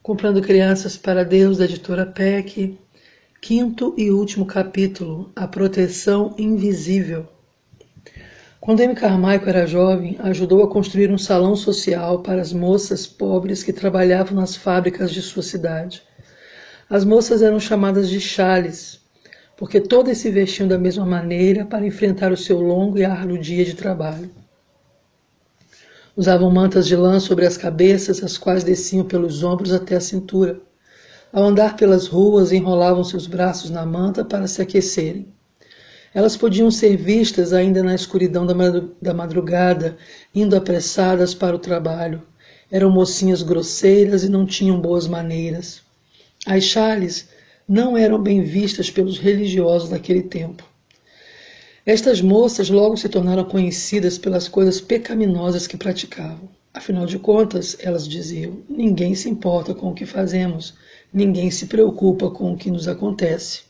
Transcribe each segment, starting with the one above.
Comprando Crianças para Deus, da editora PEC, quinto e último capítulo, A Proteção Invisível. Quando Amy Carmichael era jovem, ajudou a construir um salão social para as moças pobres que trabalhavam nas fábricas de sua cidade. As moças eram chamadas de chales, porque todas se vestiam da mesma maneira para enfrentar o seu longo e árduo dia de trabalho. Usavam mantas de lã sobre as cabeças, as quais desciam pelos ombros até a cintura. Ao andar pelas ruas, enrolavam seus braços na manta para se aquecerem. Elas podiam ser vistas ainda na escuridão da madrugada, indo apressadas para o trabalho. Eram mocinhas grosseiras e não tinham boas maneiras. As chales não eram bem vistas pelos religiosos daquele tempo. Estas moças logo se tornaram conhecidas pelas coisas pecaminosas que praticavam. Afinal de contas, elas diziam, ninguém se importa com o que fazemos, ninguém se preocupa com o que nos acontece.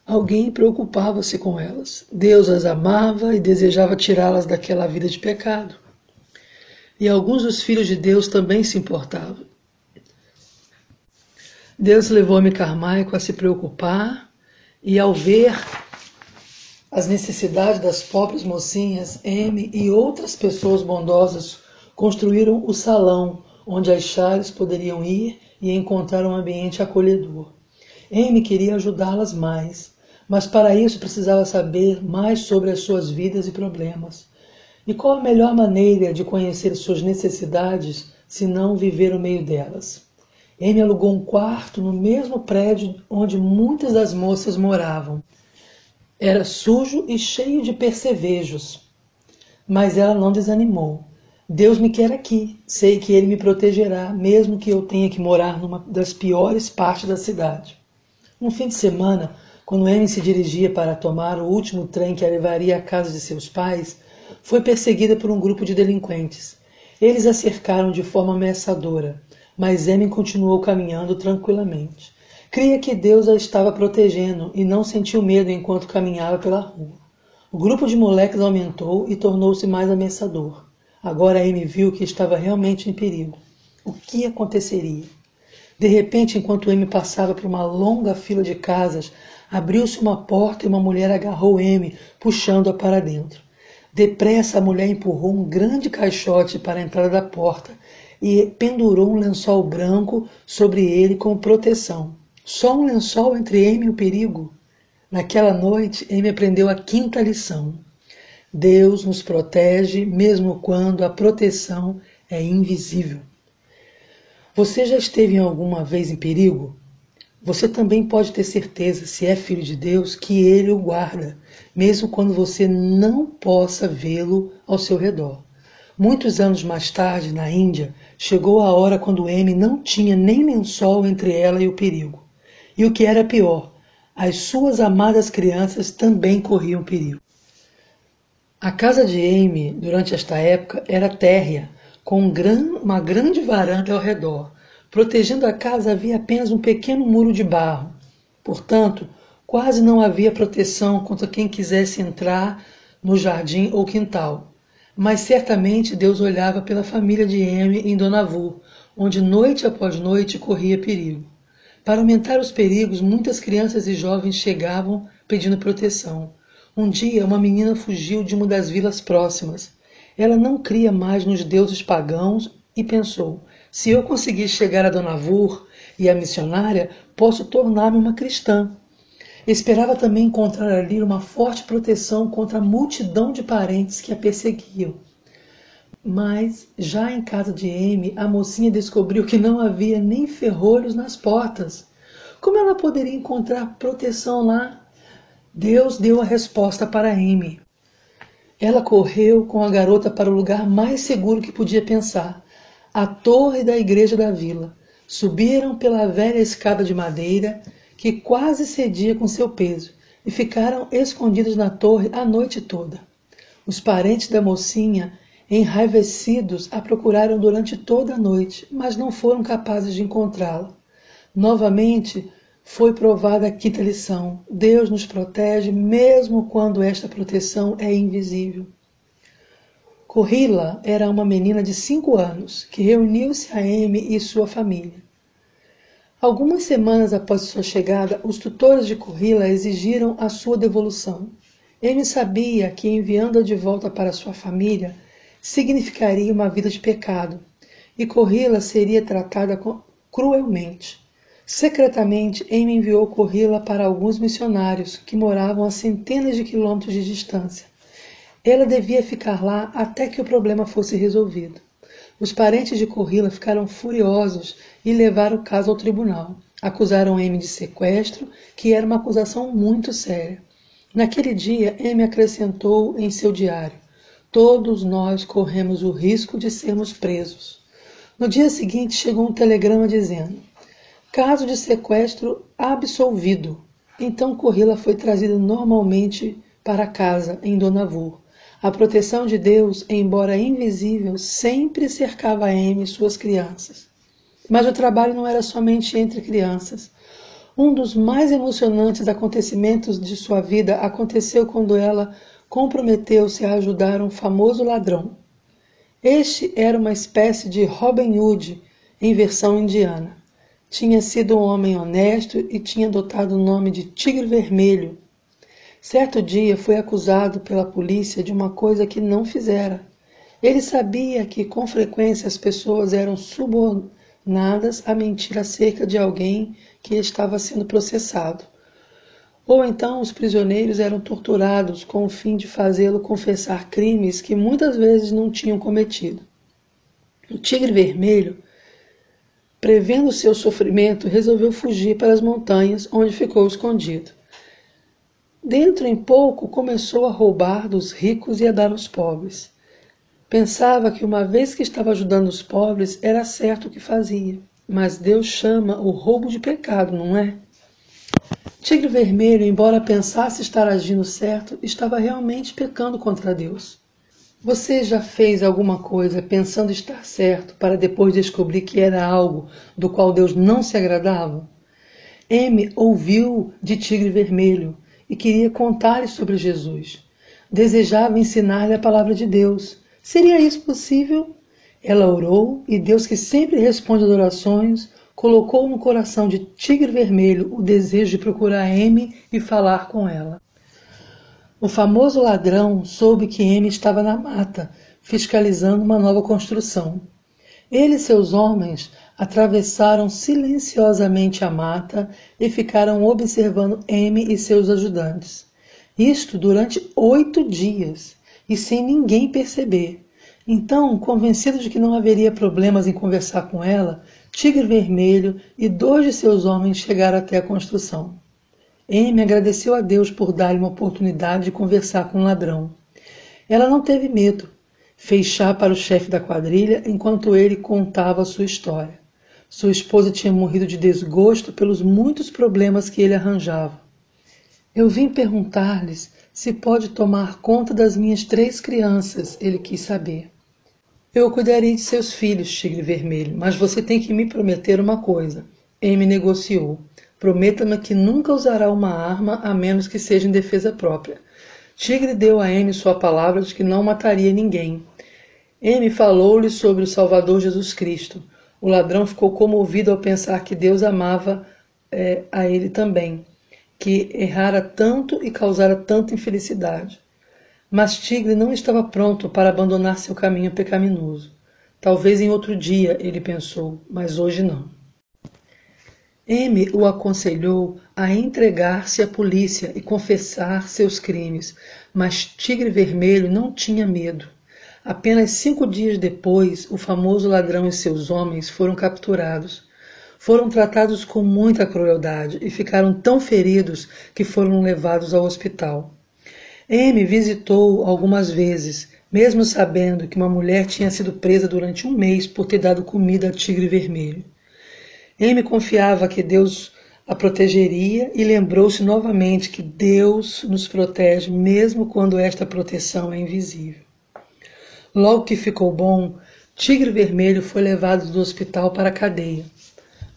Alguém preocupava-se com elas. Deus as amava e desejava tirá-las daquela vida de pecado. E alguns dos filhos de Deus também se importavam. Deus levou Amy Carmichael a se preocupar e ao ver as necessidades das pobres mocinhas, Amy e outras pessoas bondosas construíram o salão onde as chales poderiam ir e encontrar um ambiente acolhedor. Amy queria ajudá-las mais, mas para isso precisava saber mais sobre as suas vidas e problemas. E qual a melhor maneira de conhecer suas necessidades se não viver no meio delas? Amy alugou um quarto no mesmo prédio onde muitas das moças moravam. Era sujo e cheio de percevejos, mas ela não desanimou. Deus me quer aqui, sei que Ele me protegerá, mesmo que eu tenha que morar numa das piores partes da cidade. Um fim de semana, quando Amy se dirigia para tomar o último trem que a levaria à casa de seus pais, foi perseguida por um grupo de delinquentes. Eles a cercaram de forma ameaçadora, mas Amy continuou caminhando tranquilamente. Cria que Deus a estava protegendo e não sentiu medo enquanto caminhava pela rua. O grupo de moleques aumentou e tornou-se mais ameaçador. Agora Amy viu que estava realmente em perigo. O que aconteceria? De repente, enquanto Amy passava por uma longa fila de casas, abriu-se uma porta e uma mulher agarrou Amy, puxando-a para dentro. Depressa, a mulher empurrou um grande caixote para a entrada da porta e pendurou um lençol branco sobre ele como proteção. Só um lençol entre Amy e o perigo? Naquela noite, Amy aprendeu a quinta lição. Deus nos protege mesmo quando a proteção é invisível. Você já esteve alguma vez em perigo? Você também pode ter certeza, se é filho de Deus, que Ele o guarda, mesmo quando você não possa vê-lo ao seu redor. Muitos anos mais tarde, na Índia, chegou a hora quando Amy não tinha nem lençol entre ela e o perigo. E o que era pior, as suas amadas crianças também corriam perigo. A casa de Amy, durante esta época, era térrea, com uma grande varanda ao redor. Protegendo a casa havia apenas um pequeno muro de barro. Portanto, quase não havia proteção contra quem quisesse entrar no jardim ou quintal. Mas certamente Deus olhava pela família de Amy em Donavu, onde noite após noite corria perigo. Para aumentar os perigos, muitas crianças e jovens chegavam pedindo proteção. Um dia, uma menina fugiu de uma das vilas próximas. Ela não cria mais nos deuses pagãos e pensou, se eu conseguir chegar a Dona Vur e a missionária, posso tornar-me uma cristã. Esperava também encontrar ali uma forte proteção contra a multidão de parentes que a perseguiam. Mas, já em casa de Amy, a mocinha descobriu que não havia nem ferrolhos nas portas. Como ela poderia encontrar proteção lá? Deus deu a resposta para Amy. Ela correu com a garota para o lugar mais seguro que podia pensar, a torre da igreja da vila. Subiram pela velha escada de madeira, que quase cedia com seu peso, e ficaram escondidos na torre a noite toda. Os parentes da mocinha, enraivecidos, a procuraram durante toda a noite, mas não foram capazes de encontrá-la. Novamente, foi provada a quinta lição. Deus nos protege mesmo quando esta proteção é invisível. Corrila era uma menina de 5 anos que reuniu-se a Amy e sua família. Algumas semanas após sua chegada, os tutores de Corrila exigiram a sua devolução. Ele sabia que enviando-a de volta para sua família significaria uma vida de pecado, e Corrila seria tratada cruelmente. Secretamente, Amy enviou Corrila para alguns missionários que moravam a centenas de quilômetros de distância. Ela devia ficar lá até que o problema fosse resolvido. Os parentes de Corrila ficaram furiosos e levaram o caso ao tribunal. Acusaram Amy de sequestro, que era uma acusação muito séria. Naquele dia, Amy acrescentou em seu diário: "Todos nós corremos o risco de sermos presos." No dia seguinte, chegou um telegrama dizendo: "Caso de sequestro absolvido." Então Corrila foi trazida normalmente para casa, em Dohnavur. A proteção de Deus, embora invisível, sempre cercava Amy e suas crianças. Mas o trabalho não era somente entre crianças. Um dos mais emocionantes acontecimentos de sua vida aconteceu quando ela comprometeu-se a ajudar um famoso ladrão. Este era uma espécie de Robin Hood em versão indiana. Tinha sido um homem honesto e tinha adotado o nome de Tigre Vermelho. Certo dia foi acusado pela polícia de uma coisa que não fizera. Ele sabia que com frequência as pessoas eram subornadas a mentir acerca de alguém que estava sendo processado. Ou então os prisioneiros eram torturados com o fim de fazê-lo confessar crimes que muitas vezes não tinham cometido. O Tigre Vermelho, prevendo seu sofrimento, resolveu fugir para as montanhas, onde ficou escondido. Dentro em pouco começou a roubar dos ricos e a dar aos pobres. Pensava que uma vez que estava ajudando os pobres, era certo o que fazia. Mas Deus chama o roubo de pecado, não é? Tigre Vermelho, embora pensasse estar agindo certo, estava realmente pecando contra Deus. Você já fez alguma coisa pensando estar certo para depois descobrir que era algo do qual Deus não se agradava? Amy ouviu de Tigre Vermelho e queria contar-lhe sobre Jesus. Desejava ensinar-lhe a palavra de Deus. Seria isso possível? Ela orou e Deus, que sempre responde às orações, colocou no coração de Tigre Vermelho o desejo de procurar Amy e falar com ela. O famoso ladrão soube que Amy estava na mata, fiscalizando uma nova construção. Ele e seus homens atravessaram silenciosamente a mata e ficaram observando Amy e seus ajudantes. Isto durante 8 dias, e sem ninguém perceber. Então, convencido de que não haveria problemas em conversar com ela, Tigre Vermelho e 2 de seus homens chegaram até a construção. Amy agradeceu a Deus por dar-lhe uma oportunidade de conversar com o ladrão. Ela não teve medo. Fez chá para o chefe da quadrilha enquanto ele contava a sua história. Sua esposa tinha morrido de desgosto pelos muitos problemas que ele arranjava. "Eu vim perguntar-lhes se pode tomar conta das minhas 3 crianças", ele quis saber. "Eu cuidarei de seus filhos, Tigre Vermelho, mas você tem que me prometer uma coisa." Amy negociou. "Prometa-me que nunca usará uma arma a menos que seja em defesa própria." Tigre deu a Amy sua palavra de que não mataria ninguém. Amy falou-lhe sobre o Salvador Jesus Cristo. O ladrão ficou comovido ao pensar que Deus amava a ele também, que errara tanto e causara tanta infelicidade. Mas Tigre não estava pronto para abandonar seu caminho pecaminoso. Talvez em outro dia, ele pensou, mas hoje não. Amy o aconselhou a entregar-se à polícia e confessar seus crimes, mas Tigre Vermelho não tinha medo. Apenas 5 dias depois, o famoso ladrão e seus homens foram capturados. Foram tratados com muita crueldade e ficaram tão feridos que foram levados ao hospital. Amy visitou algumas vezes, mesmo sabendo que uma mulher tinha sido presa durante 1 mês por ter dado comida a Tigre Vermelho. Amy confiava que Deus a protegeria e lembrou-se novamente que Deus nos protege mesmo quando esta proteção é invisível. Logo que ficou bom, Tigre Vermelho foi levado do hospital para a cadeia.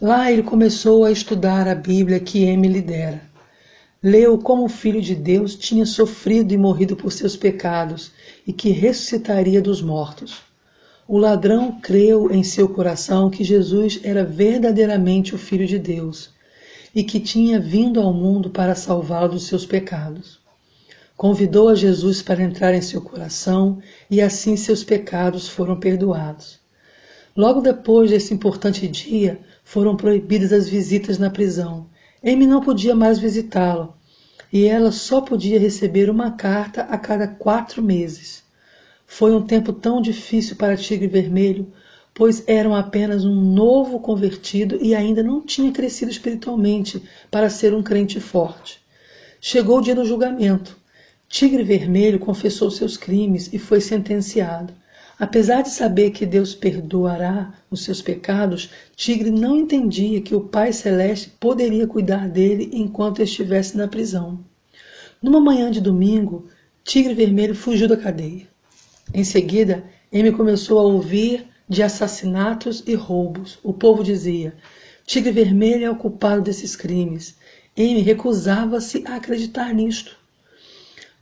Lá ele começou a estudar a Bíblia que Amy lhe dera. Leu como o Filho de Deus tinha sofrido e morrido por seus pecados e que ressuscitaria dos mortos. O ladrão creu em seu coração que Jesus era verdadeiramente o Filho de Deus e que tinha vindo ao mundo para salvá-lo dos seus pecados. Convidou a Jesus para entrar em seu coração e assim seus pecados foram perdoados. Logo depois desse importante dia, foram proibidas as visitas na prisão. Amy não podia mais visitá-lo e ela só podia receber uma carta a cada 4 meses. Foi um tempo tão difícil para Tigre Vermelho, pois era apenas um novo convertido e ainda não tinha crescido espiritualmente para ser um crente forte. Chegou o dia do julgamento. Tigre Vermelho confessou seus crimes e foi sentenciado. Apesar de saber que Deus perdoará os seus pecados, Tigre não entendia que o Pai Celeste poderia cuidar dele enquanto estivesse na prisão. Numa manhã de domingo, Tigre Vermelho fugiu da cadeia. Em seguida, Amy começou a ouvir de assassinatos e roubos. O povo dizia: Tigre Vermelho é o culpado desses crimes. Amy recusava-se a acreditar nisto.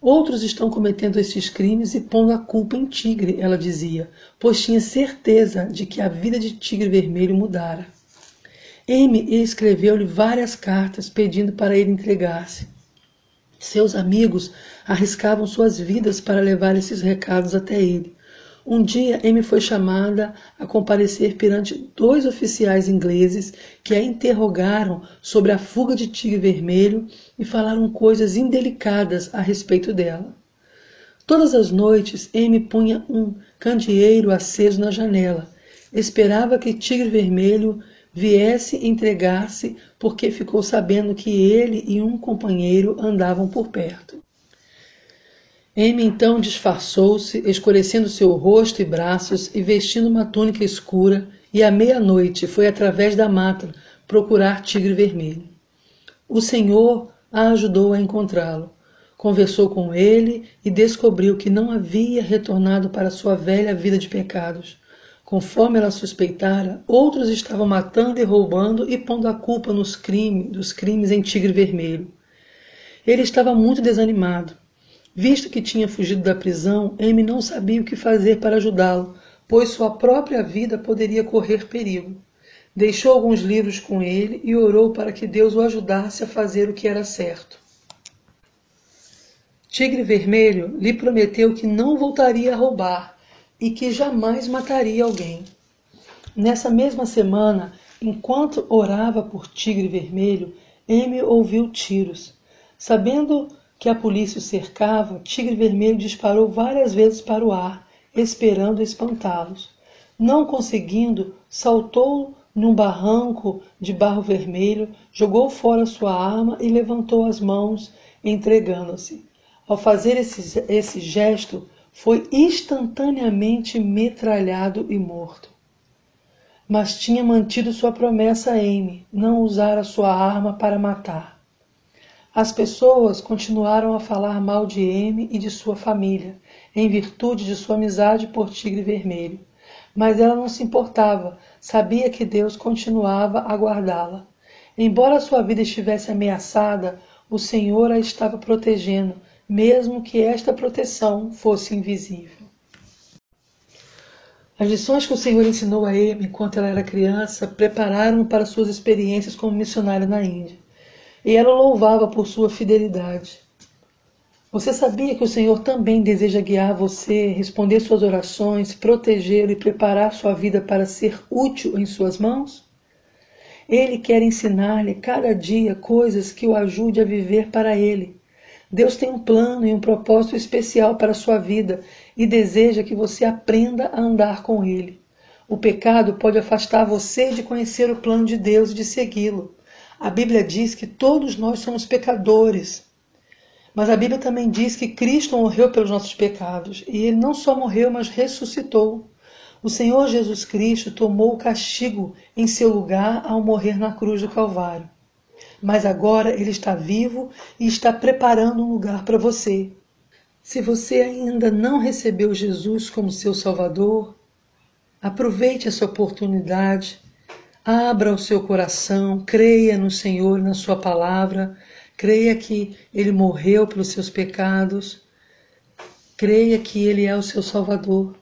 Outros estão cometendo estes crimes e pondo a culpa em Tigre, ela dizia, pois tinha certeza de que a vida de Tigre Vermelho mudara. Amy escreveu-lhe várias cartas pedindo para ele entregar-se. Seus amigos arriscavam suas vidas para levar esses recados até ele. Um dia, Amy foi chamada a comparecer perante 2 oficiais ingleses que a interrogaram sobre a fuga de Tigre Vermelho e falaram coisas indelicadas a respeito dela. Todas as noites, Amy punha um candeeiro aceso na janela. Esperava que Tigre Vermelho viesse entregar-se, porque ficou sabendo que ele e um companheiro andavam por perto. Amy então disfarçou-se, escurecendo seu rosto e braços e vestindo uma túnica escura, e à meia-noite foi através da mata procurar Tigre Vermelho. O Senhor a ajudou a encontrá-lo. Conversou com ele e descobriu que não havia retornado para sua velha vida de pecados. Conforme ela suspeitara, outros estavam matando e roubando e pondo a culpa dos crimes em Tigre Vermelho. Ele estava muito desanimado. Visto que tinha fugido da prisão, Amy não sabia o que fazer para ajudá-lo, pois sua própria vida poderia correr perigo. Deixou alguns livros com ele e orou para que Deus o ajudasse a fazer o que era certo. Tigre Vermelho lhe prometeu que não voltaria a roubar e que jamais mataria alguém. Nessa mesma semana, enquanto orava por Tigre Vermelho, Amy ouviu tiros. Sabendo que a polícia o cercava, Tigre Vermelho disparou várias vezes para o ar, esperando espantá-los. Não conseguindo, saltou num barranco de barro vermelho, jogou fora sua arma e levantou as mãos, entregando-se. Ao fazer esse gesto, foi instantaneamente metralhado e morto. Mas tinha mantido sua promessa a Amy, não usar a sua arma para matar. As pessoas continuaram a falar mal de Amy e de sua família, em virtude de sua amizade por Tigre Vermelho. Mas ela não se importava, sabia que Deus continuava a guardá-la. Embora sua vida estivesse ameaçada, o Senhor a estava protegendo, mesmo que esta proteção fosse invisível. As lições que o Senhor ensinou a Amy enquanto ela era criança prepararam-no para suas experiências como missionária na Índia. E ela louvava por sua fidelidade. Você sabia que o Senhor também deseja guiar você, responder suas orações, protegê-lo e preparar sua vida para ser útil em suas mãos? Ele quer ensinar-lhe cada dia coisas que o ajude a viver para Ele. Deus tem um plano e um propósito especial para a sua vida e deseja que você aprenda a andar com Ele. O pecado pode afastar você de conhecer o plano de Deus e de segui-lo. A Bíblia diz que todos nós somos pecadores. Mas a Bíblia também diz que Cristo morreu pelos nossos pecados. E Ele não só morreu, mas ressuscitou. O Senhor Jesus Cristo tomou o castigo em seu lugar ao morrer na cruz do Calvário. Mas agora Ele está vivo e está preparando um lugar para você. Se você ainda não recebeu Jesus como seu Salvador, aproveite essa oportunidade. Abra o seu coração, creia no Senhor, na sua palavra, creia que Ele morreu pelos seus pecados, creia que Ele é o seu Salvador.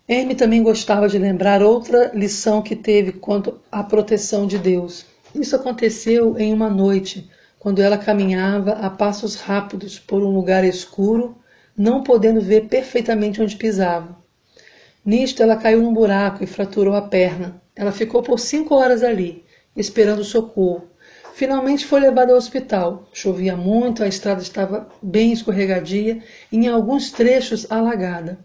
Amy também gostava de lembrar outra lição que teve quanto à proteção de Deus. Isso aconteceu em uma noite, quando ela caminhava a passos rápidos por um lugar escuro, não podendo ver perfeitamente onde pisava. Nisto, ela caiu num buraco e fraturou a perna. Ela ficou por 5 horas ali, esperando socorro. Finalmente foi levada ao hospital. Chovia muito, a estrada estava bem escorregadia e em alguns trechos alagada.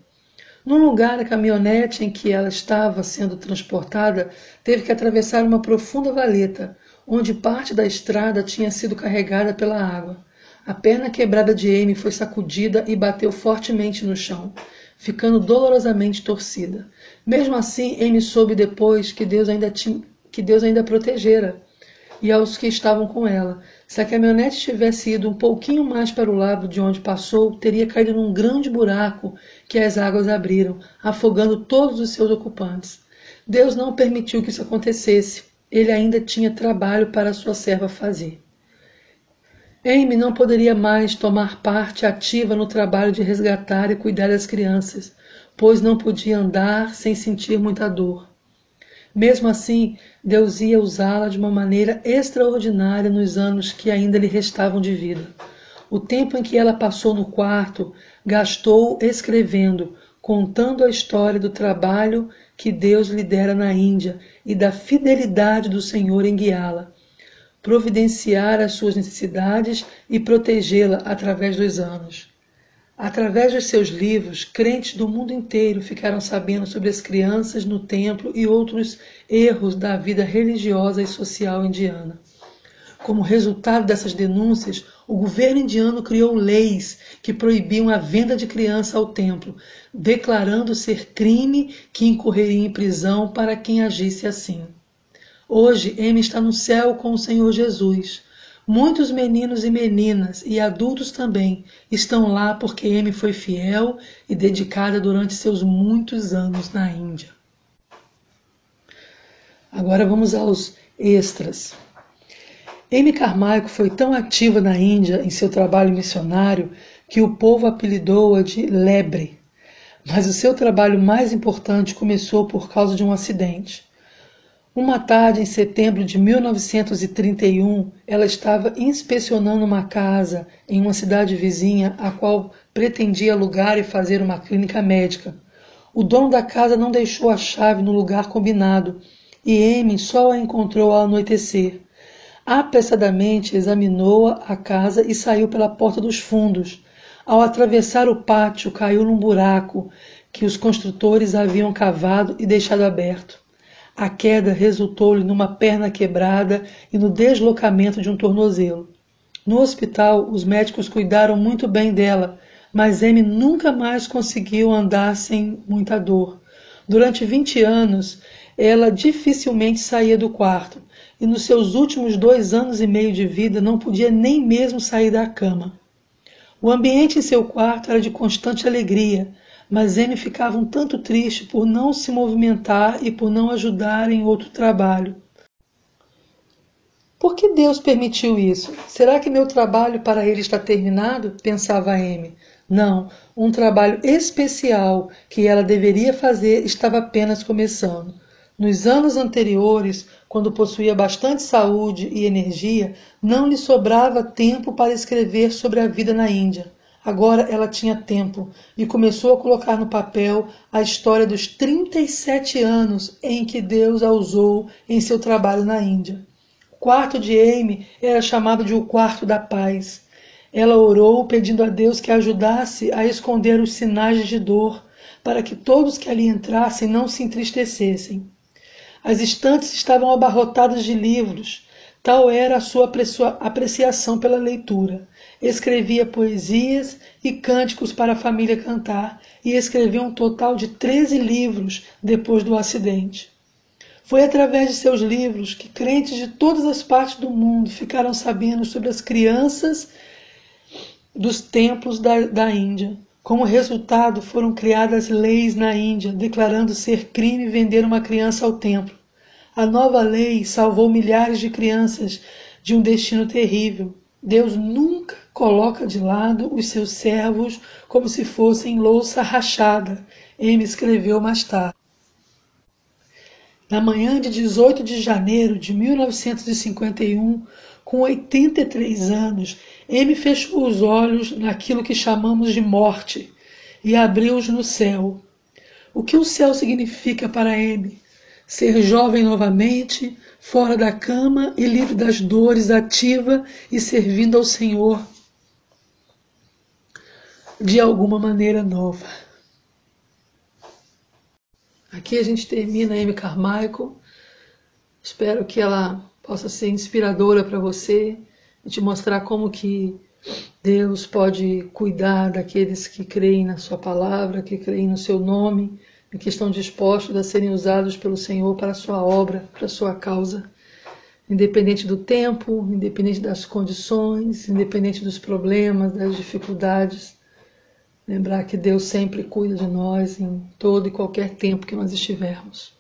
No lugar, a caminhonete em que ela estava sendo transportada teve que atravessar uma profunda valeta, onde parte da estrada tinha sido carregada pela água. A perna quebrada de Amy foi sacudida e bateu fortemente no chão, ficando dolorosamente torcida. Mesmo assim, Amy soube depois que Deus ainda a protegera e aos que estavam com ela. Se a caminhonete tivesse ido um pouquinho mais para o lado de onde passou, teria caído num grande buraco que as águas abriram, afogando todos os seus ocupantes. Deus não permitiu que isso acontecesse. Ele ainda tinha trabalho para sua serva fazer. Amy não poderia mais tomar parte ativa no trabalho de resgatar e cuidar das crianças, pois não podia andar sem sentir muita dor. Mesmo assim, Deus ia usá-la de uma maneira extraordinária nos anos que ainda lhe restavam de vida. O tempo em que ela passou no quarto, gastou escrevendo, contando a história do trabalho que Deus lhe dera na Índia e da fidelidade do Senhor em guiá-la, providenciar as suas necessidades e protegê-la através dos anos. Através dos seus livros, crentes do mundo inteiro ficaram sabendo sobre as crianças no templo e outros erros da vida religiosa e social indiana. Como resultado dessas denúncias, o governo indiano criou leis que proibiam a venda de criança ao templo, declarando ser crime que incorreria em prisão para quem agisse assim. Hoje, Amy está no céu com o Senhor Jesus. Muitos meninos e meninas, e adultos também, estão lá porque Amy foi fiel e dedicada durante seus muitos anos na Índia. Agora vamos aos extras. Amy Carmichael foi tão ativa na Índia em seu trabalho missionário que o povo apelidou-a de lebre. Mas o seu trabalho mais importante começou por causa de um acidente. Uma tarde, em setembro de 1931, ela estava inspecionando uma casa em uma cidade vizinha, a qual pretendia alugar e fazer uma clínica médica. O dono da casa não deixou a chave no lugar combinado e Amy só a encontrou ao anoitecer. Apressadamente examinou a casa e saiu pela porta dos fundos. Ao atravessar o pátio, caiu num buraco que os construtores haviam cavado e deixado aberto. A queda resultou-lhe numa perna quebrada e no deslocamento de um tornozelo. No hospital, os médicos cuidaram muito bem dela, mas Amy nunca mais conseguiu andar sem muita dor. Durante 20 anos, ela dificilmente saía do quarto e nos seus últimos 2 anos e meio de vida não podia nem mesmo sair da cama. O ambiente em seu quarto era de constante alegria, mas Amy ficava um tanto triste por não se movimentar e por não ajudar em outro trabalho. Por que Deus permitiu isso? Será que meu trabalho para ele está terminado? Pensava Amy. Não, um trabalho especial que ela deveria fazer estava apenas começando. Nos anos anteriores, quando possuía bastante saúde e energia, não lhe sobrava tempo para escrever sobre a vida na Índia. Agora ela tinha tempo e começou a colocar no papel a história dos 37 anos em que Deus a usou em seu trabalho na Índia. O quarto de Amy era chamado de o quarto da paz. Ela orou pedindo a Deus que a ajudasse a esconder os sinais de dor, para que todos que ali entrassem não se entristecessem. As estantes estavam abarrotadas de livros. Tal era a sua apreciação pela leitura. Escrevia poesias e cânticos para a família cantar e escreveu um total de 13 livros depois do acidente. Foi através de seus livros que crentes de todas as partes do mundo ficaram sabendo sobre as crianças dos templos da Índia. Como resultado, foram criadas leis na Índia, declarando ser crime vender uma criança ao templo. A nova lei salvou milhares de crianças de um destino terrível. Deus nunca coloca de lado os seus servos como se fossem louça rachada. Amy escreveu mais tarde. Na manhã de 18 de janeiro de 1951, com 83 anos, Amy fechou os olhos naquilo que chamamos de morte e abriu-os no céu. O que o céu significa para Amy? Ser jovem novamente, fora da cama e livre das dores, ativa e servindo ao Senhor de alguma maneira nova. Aqui a gente termina a Amy Carmichael. Espero que ela possa ser inspiradora para você e te mostrar como que Deus pode cuidar daqueles que creem na sua palavra, que creem no seu nome e que estão dispostos a serem usados pelo Senhor para a sua obra, para a sua causa. Independente do tempo, independente das condições, independente dos problemas, das dificuldades. Lembrar que Deus sempre cuida de nós em todo e qualquer tempo que nós estivermos.